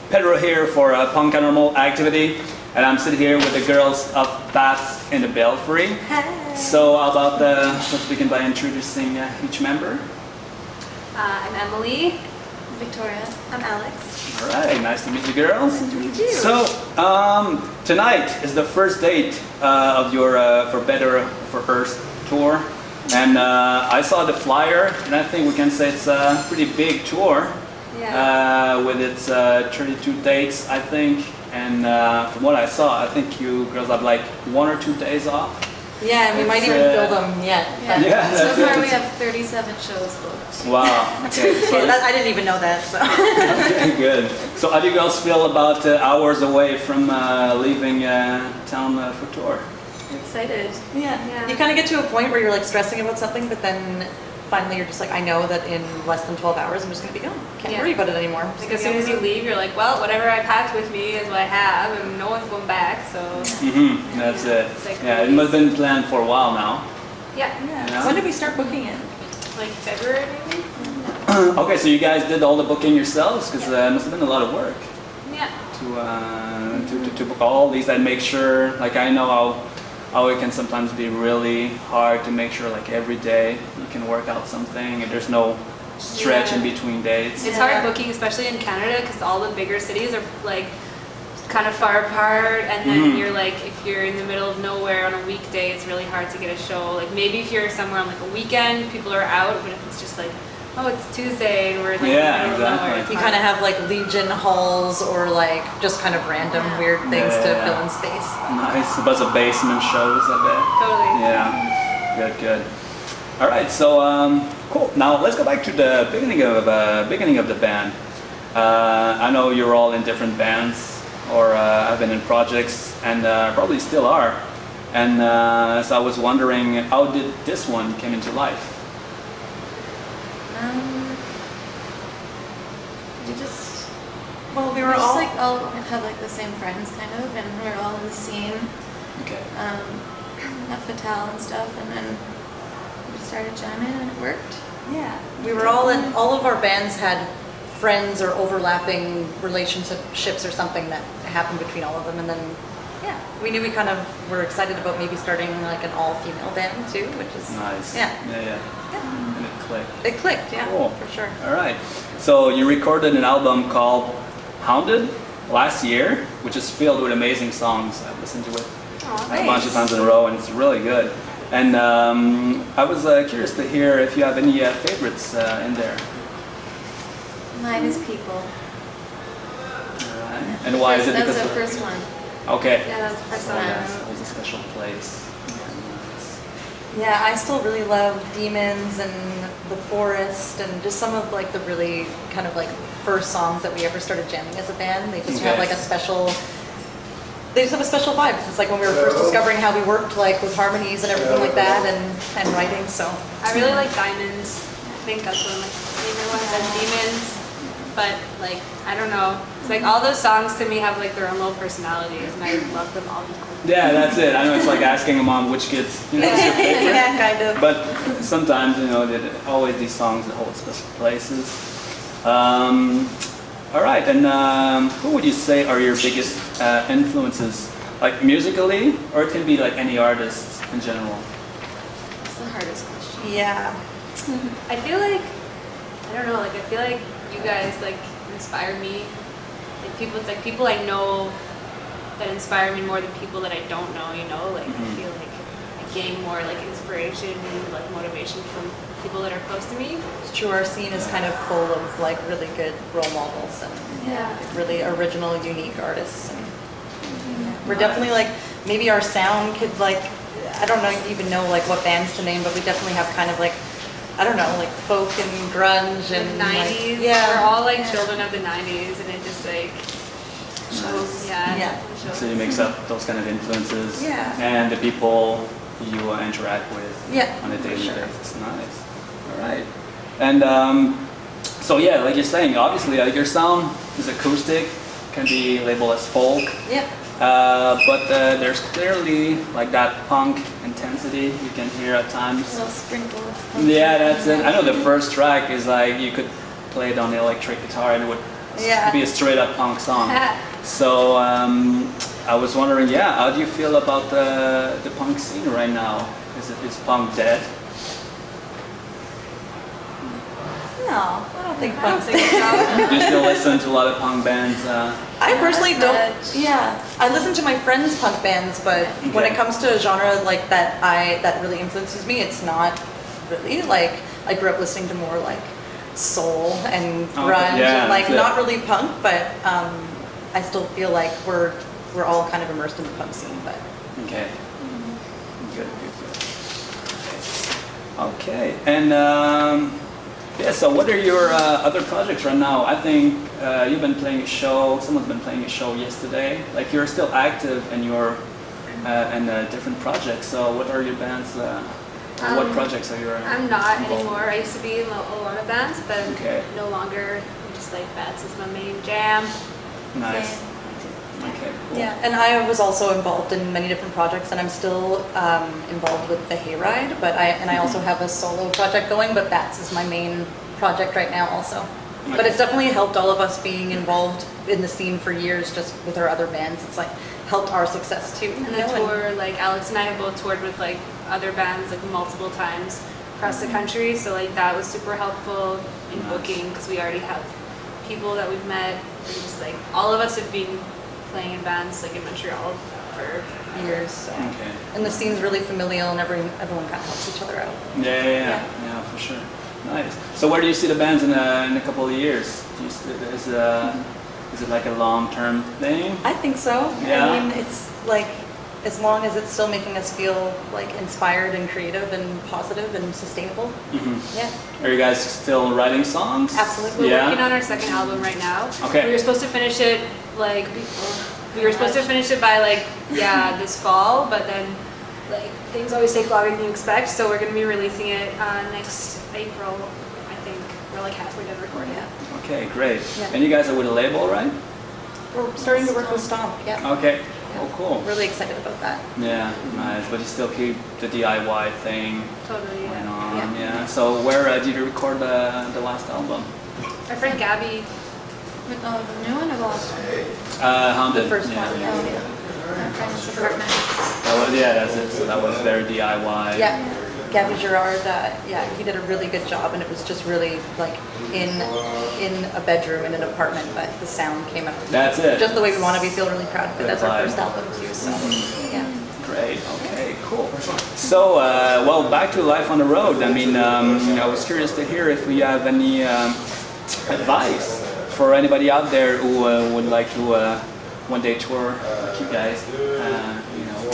Pedro here for a PunKanormal activity, and I'm sitting here with the girls of Bats in the Belfry. Hi. So how about let's begin by introducing each member. I'm Emily. Victoria. I'm Alex. All right, nice to meet you girls. Nice to meet you. So tonight is the first date of your for Better for Earth tour, and I saw the flyer, and I think we can say it's a pretty big tour. Yeah. With its 32 dates, I think, and from what I saw, I think you girls have like 1 or 2 days off. Yeah, and we might even fill them yet. Yeah, so that's far it. we have 37 shows booked. Wow. Okay. So I didn't even know that. So. okay, good. So how do you girls feel about hours away from leaving town for tour? Excited. Yeah. You kind of get to a point where you're like stressing about something, but then finally you're just like, I know that in less than 12 hours I'm just going to be gone. Can't worry about it anymore. Like as soon as you leave, you're like, well, whatever I packed with me is what I have, and no one's going back, so. Mm-hmm. That's it. It's like Yeah, it must have been planned for a while now. Yeah. Yeah. When did we start booking it? Like February maybe? Okay, so you guys did all the booking yourselves, because it must have been a lot of work Yeah. to book all these and make sure. Like I know how it can sometimes be really hard to make sure like every day you can work out something and there's no stretch in between dates. It's hard booking, especially in Canada, because all the bigger cities are like kind of far apart, and then you're like, if you're in the middle of nowhere on a weekday, it's really hard to get a show. Like maybe if you're somewhere on like a weekend, people are out, but if it's just like, oh, it's Tuesday and we're like Yeah, in the middle of nowhere, exactly. it's You hard. kind of have like Legion halls or like just kind of random weird things to Yeah. fill in space. Nice. A bunch of basement shows, I bet. Totally. Yeah. Good. All right. So cool. Now let's go back to the beginning of the band. I know you're all in different bands or have been in projects and probably still are. And so I was wondering, how did this one come into life? We just Well, we we were just all like all have like the same friends kind of, and we're all in the scene. Okay. At Fatal and stuff, and then we started jamming and it worked. we were all in. All of our bands had friends or overlapping relationships or something that happened between all of them, and then we knew we kind of were excited about maybe starting like an all-female band too, which is Nice. Yeah. And it clicked. It clicked, yeah, Cool. for sure. All right. So you recorded an album called Hounded last year, which is filled with amazing songs. I've listened to it a bunch of times in a row, and it's really good. And I was curious to hear if you have any favorites in there. Mine is People. All right. And why is it? That was Because our first one. okay. Yeah, that's the first So one. yes, it was a special place. Yeah, I still really love Demons and The Forest and just some of like the really kind of like first songs that we ever started jamming as a band. They just have Okay. like a special, they just have a special vibe. It's like when we were first discovering how we worked like with harmonies and everything like that and writing, so. I really like Diamonds. I think that's one of my favorite ones. And Demons, but like I don't know. It's like all those songs to me have like their own little personalities, and I love them all equally. Yeah, that's it. I know it's like asking a mom which kids, is your favorite. Yeah, kind of. But sometimes, always these songs that hold special places. All right, and who would you say are your biggest influences, like musically, or it can be like any artist in general? That's the hardest question. Yeah. I feel like I don't know. Like I feel like you guys like inspire me. Like people, it's like people I know that inspire me more than people that I don't know. Like I feel like I gain more like inspiration and like motivation from people that are close to me. It's true, our scene is kind of full of like really good role models and really original, unique artists. And we're definitely like, maybe our sound could like, I don't know, even know like what bands to name, but we definitely have kind of like, I don't know, like folk and grunge and The 90s. Like, We're all like children of the 90s, and it just like shows. Yeah. it shows. So you mix up those kind of influences Yeah. and the people you interact with Yeah, on a daily for sure. basis. Nice. All right. And so yeah, like you're saying, obviously your sound is acoustic, can be labeled as folk. Yeah. But there's clearly like that punk intensity you can hear at A times. little sprinkle of Yeah, that's it. I know the first track is like you could play it on the electric guitar and it would Yeah. be a straight up punk song. So I was wondering, yeah, how do you feel about the punk scene right now? Is punk dead? No, I don't think I don't punk's think dead. so. Do you still listen to a lot of punk bands? I personally don't. Much. Yeah, I listen to my friends' punk bands, but when Okay. it comes to a genre like that really influences me, it's not really like I grew up listening to more like soul and Okay, grunge yeah, and like that's it. not really punk, but I still feel like we're all kind of immersed in the punk scene. But Okay. Good, good, good. Okay, and yeah, so what are your other projects right now? I think you've been playing a show, someone's been playing a show yesterday. Like you're still active in your in different projects, so what are your bands, what projects are you in? I'm not involved anymore. I used to be in a lot of bands, but Okay. no longer. I'm just like bands is my main jam. in? Nice. Okay, cool. yeah, and I was also involved in many different projects, and I'm still involved with the Hayride. But I also have a solo project going, but Bats is my main project right now also. But Okay. it's definitely helped all of us being involved in the scene for years, just with our other bands. It's like helped our success too. And you the know, tour, like Alex and I have both toured with like other bands like multiple times across the country. So like that was super helpful in Nice. booking because we already have people that we've met. And just like all of us have been playing in bands like in Montreal for years. So. Okay. And the scene's really familial, and everyone kind of helps each other out. Yeah, for sure. Nice. So where do you see the bands in a couple of years? Do you see, is it like a long-term thing? I think so. Yeah. I mean, it's like as long as it's still making us feel like inspired and creative and positive and sustainable. Hmm. Yeah. Are you guys still writing songs? Absolutely. We're working Yeah. on our second album right now. Okay. We were supposed to finish it like by like this fall, but then like things always take longer than you expect. So we're gonna be releasing it next April, I think. We're like halfway done recording it. Okay, great. Yeah. And you guys are with a label, right? We're starting to work with Stomp. Yeah. Okay. Oh, cool. Really excited about that. Yeah, nice. But you still keep the DIY thing Totally. going Yeah. on. Yeah. So where did you record the last album? Our friend Gabby. Oh, the new one or the last one? Hounded. The first yeah. one. Oh, our friend's apartment. Yeah, that's it. So that was very DIY. Yeah. Gabby Girard, he did a really good job, and it was just really like in a bedroom in an apartment, but the sound came out That's it. just the way we want to. We feel really proud of it. Good That's our vibe. first album too. So yeah. Great. Okay. Cool. So, well, back to life on the road. I mean, I was curious to hear if we have any advice for anybody out there who would like to one day tour like you guys.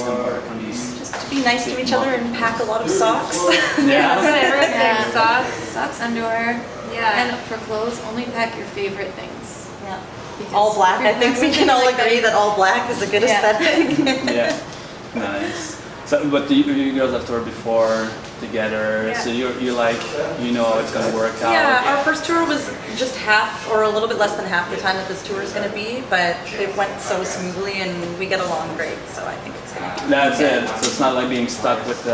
Work on these. Just to be nice to each other and pack a lot of socks. That's what Yeah. everyone Yeah. thinks. Socks. Socks, underwear. Yeah. And for clothes, only pack your favorite things. Yeah. Because All black. if you're I think we packing can all something like agree that all black is a good Yeah. aesthetic. Yeah. Nice. So, but you girls have toured before together, Yeah. so you like how it's gonna work out. Yeah, our first tour was just half or a little bit less than half the time that this tour is going to be, but it went so smoothly and we get along great, so I think it's going to That's it. So it's not like being stuck with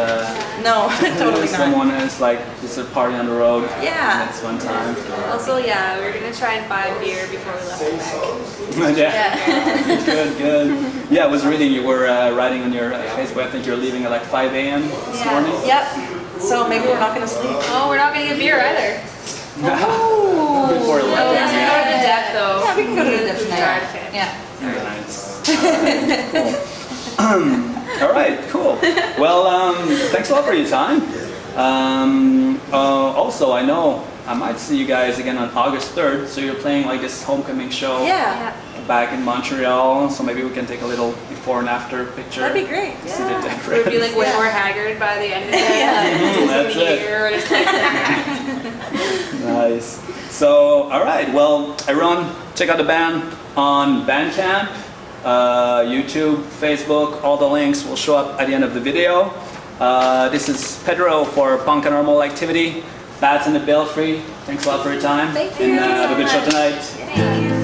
No, totally not. someone else. Like it's a party on the road. Yeah. It's fun time. Also, yeah, we were gonna try and buy beer before we left Quebec. Yeah. Good. Yeah, I was reading you were writing on your Facebook. I think you're leaving at like 5 a.m. this Yeah. morning. Yep. So maybe we're not going to sleep. Oh, we're not gonna get beer either. Before 11. Oh, we're gonna go to the depth though. Yeah, we can go to the dip tonight. Okay. Yeah. Nice. All right, cool. Well, thanks a lot for your time. Also, I know I might see you guys again on August 3rd, so you're playing like this homecoming show Yeah. back in Montreal, so maybe we can take a little before and after picture. That'd be great. See the We'd difference. be like way Yeah. more haggard by the end of it. Yeah. That's it. Year, just like, Nice. So, all right. Well, everyone, check out the band on Bandcamp, YouTube, Facebook. All the links will show up at the end of the video. This is Pedro for PunKanormal Activity. Bats in the Belfry. Thanks a lot for your time. Thank you And have so a good show much. tonight. thank you.